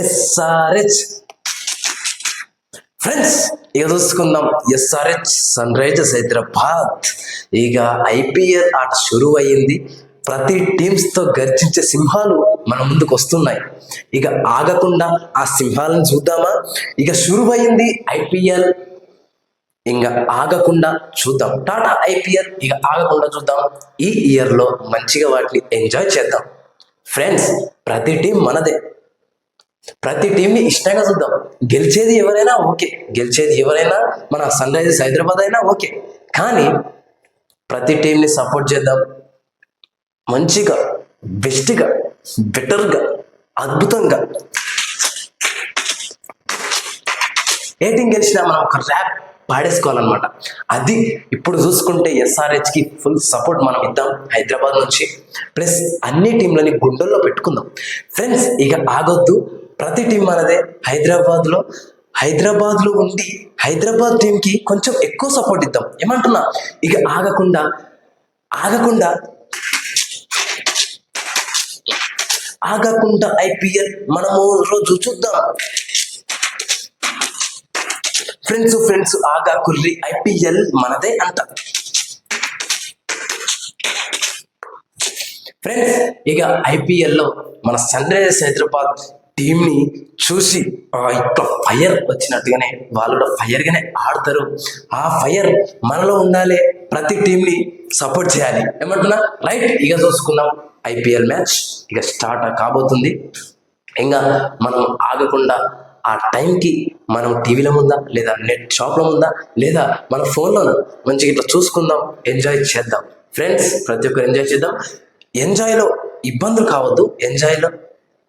SRH. Friends ఇక చూసుకుందాం SRH Sunrisers Hyderabad. ఇక ఐపీఎల్ ఆట షురువు అయ్యింది. ప్రతి టీమ్స్తో గర్జించే సింహాలు మన ముందుకు వస్తున్నాయి. ఇక ఆగకుండా ఆ సింహాలను చూద్దామా? ఇక షురువైంది ఐపీఎల్, ఇంకా ఆగకుండా చూద్దాం. టాటా ఐపీఎల్ ఇక ఆగకుండా చూద్దాం. ఈ ఇయర్లో మంచిగా వాటిని ఎంజాయ్ చేద్దాం. ఫ్రెండ్స్ ప్రతి టీం మనదే, ప్రతి టీంని ఇష్టంగా చూద్దాం. గెలిచేది ఎవరైనా ఓకే, గెలిచేది ఎవరైనా మన సన్ రైజర్స్ హైదరాబాద్ అయినా ఓకే, కానీ ప్రతి టీంని సపోర్ట్ చేద్దాం. మంచిగా, బెస్ట్గా, బెటర్గా, అద్భుతంగా. ఏ టీం గెలిచినా మనం ఒక ర్యాప్ పాడేసుకోవాలన్నమాట. అది ఇప్పుడు చూసుకుంటే ఎస్ఆర్హెచ్కి ఫుల్ సపోర్ట్ మనం ఇద్దాం హైదరాబాద్ నుంచి. ప్లస్ అన్ని టీంలని గుండెల్లో పెట్టుకుందాం. ఫ్రెండ్స్ ఇక ఆగొద్దు, ప్రతి టీం మనదే. హైదరాబాద్లో ఉండి హైదరాబాద్ టీంకి కొంచెం ఎక్కువ సపోర్ట్ ఇద్దాం. ఏమంటున్నా? ఇక ఆగకుండా ఐపీఎల్ మనము రోజు చూద్దాం. ఫ్రెండ్స్ ఆగా కుర్రి, ఐపీఎల్ మనదే అంట. ఫ్రెండ్స్ ఇక ఐపీఎల్లో మన సన్ రైజర్స్ హైదరాబాద్ టీంని చూసి ఇట్లా ఫైర్ వచ్చినట్టుగానే వాళ్ళు కూడా ఫైర్గానే ఆడతారు. ఆ ఫైర్ మనలో ఉండాలి. ప్రతి టీంని సపోర్ట్ చేయాలి. ఏమంటున్నా? రైట్. ఇక చూసుకుందాం ఐపీఎల్ మ్యాచ్ ఇక స్టార్ట్ కాబోతుంది. ఇంకా మనం ఆగకుండా ఆ టైంకి మనం టీవీలో ముందా, లేదా నెట్ షాప్లో ముందా, లేదా మన ఫోన్లోనా మంచిగా ఇట్లా చూసుకుందాం, ఎంజాయ్ చేద్దాం. ఫ్రెండ్స్ ప్రతి ఒక్కరు ఎంజాయ్ చేద్దాం. ఎంజాయ్లో ఇబ్బందులు కావద్దు, ఎంజాయ్లో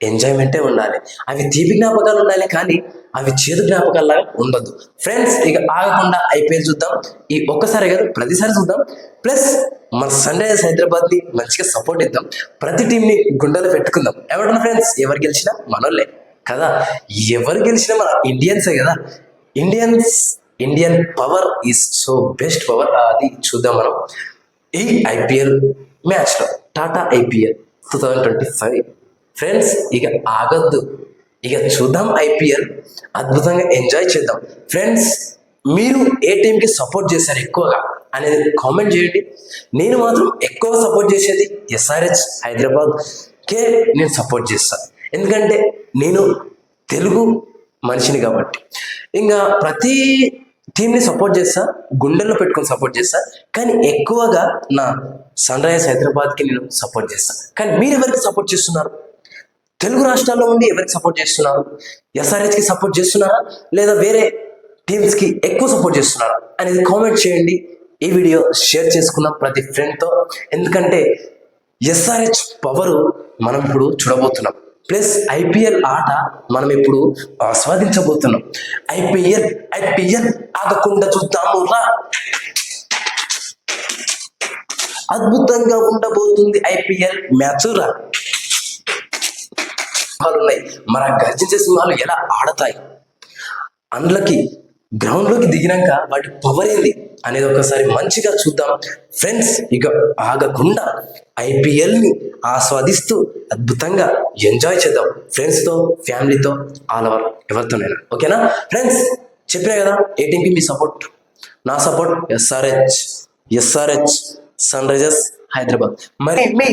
ఎంజాయ్మెంటే ఉండాలి. అవి తీపి జ్ఞాపకాలు ఉండాలి, కానీ అవి చేదు జ్ఞాపకాల్లాగా ఉండొద్దు. ఫ్రెండ్స్ ఇక ఆగకుండా ఐపీఎల్ చూద్దాం. ఈ ఒక్కసారి కాదు, ప్రతిసారి చూద్దాం. ప్లస్ మన సన్ రైజర్స్ హైదరాబాద్ని మంచిగా సపోర్ట్ ఇద్దాం. ప్రతి టీంని గుండెలో పెట్టుకుందాం. ఎవరన్నా ఫ్రెండ్స్ ఎవరు గెలిచినా మనోళ్ళే కదా, ఎవరు గెలిచినా మన ఇండియన్సే కదా. Indian power is so best power. అది చూద్దాం మనం ఈ ఐపీఎల్ మ్యాచ్లో. టాటా ఐపీఎల్ 2025. ఫ్రెండ్స్ ఇక ఆగొద్దు, ఇక చూద్దాం ఐపీఎల్, అద్భుతంగా ఎంజాయ్ చేద్దాం. ఫ్రెండ్స్ మీరు ఏ టీంకి సపోర్ట్ చేశారు ఎక్కువగా అనేది కామెంట్ చేయండి. నేను మాత్రం ఎక్కువ సపోర్ట్ చేసేది ఎస్ఆర్హెచ్ హైదరాబాద్కే నేను సపోర్ట్ చేస్తాను. ఎందుకంటే నేను తెలుగు మనిషిని కాబట్టి. ఇంకా ప్రతి టీంని సపోర్ట్ చేస్తా, గుండెల్లో పెట్టుకొని సపోర్ట్ చేస్తా, కానీ ఎక్కువగా నా సన్ రైజర్స్ హైదరాబాద్కి నేను సపోర్ట్ చేస్తాను. కానీ మీరు ఎవరికి సపోర్ట్ చేస్తున్నారు? తెలుగు రాష్ట్రాల్లో ఉండి ఎవరికి సపోర్ట్ చేస్తున్నారు? ఎస్ఆర్హెచ్కి సపోర్ట్ చేస్తున్నారా, లేదా వేరే టీమ్స్కి ఎక్కువ సపోర్ట్ చేస్తున్నారా అనేది కామెంట్ చేయండి. ఈ వీడియో షేర్ చేసుకుందాం ప్రతి ఫ్రెండ్తో. ఎందుకంటే ఎస్ఆర్హెచ్ పవరు మనం ఇప్పుడు చూడబోతున్నాం. ప్లస్ ఐపీఎల్ ఆట మనం ఇప్పుడు ఆస్వాదించబోతున్నాం. ఐపీఎల్ ఆగకుండా చూద్దాము రా. అద్భుతంగా ఉండబోతుంది ఐపీఎల్ మ్యాచ్ రా. ఉన్నాయి మన గర్జించే సింహాలు ఎలా ఆడతాయి, అందులోకి గ్రౌండ్లోకి దిగినాక వాటి పవర్ ఏంది అనేది ఒకసారి మంచిగా చూద్దాం. ఫ్రెండ్స్ ఇక ఆగకుండా ఐపీఎల్ని ఆస్వాదిస్తూ అద్భుతంగా ఎంజాయ్ చేద్దాం. ఫ్రెండ్స్తో, ఫ్యామిలీతో, ఆల్ ఓవర్ ఎవరితోనైనా. ఓకేనా ఫ్రెండ్స్? చెప్పినా కదా ఏ టీంకి మీ సపోర్ట్. నా support SRH Sunrisers Hyderabad. మరి మీ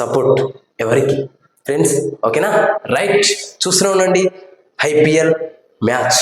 సపోర్ట్ ఎవరికి ఫ్రెండ్స్? ఓకేనా? రైట్. చూస్తూనే ఉండండి ఐపీఎల్ మ్యాచ్.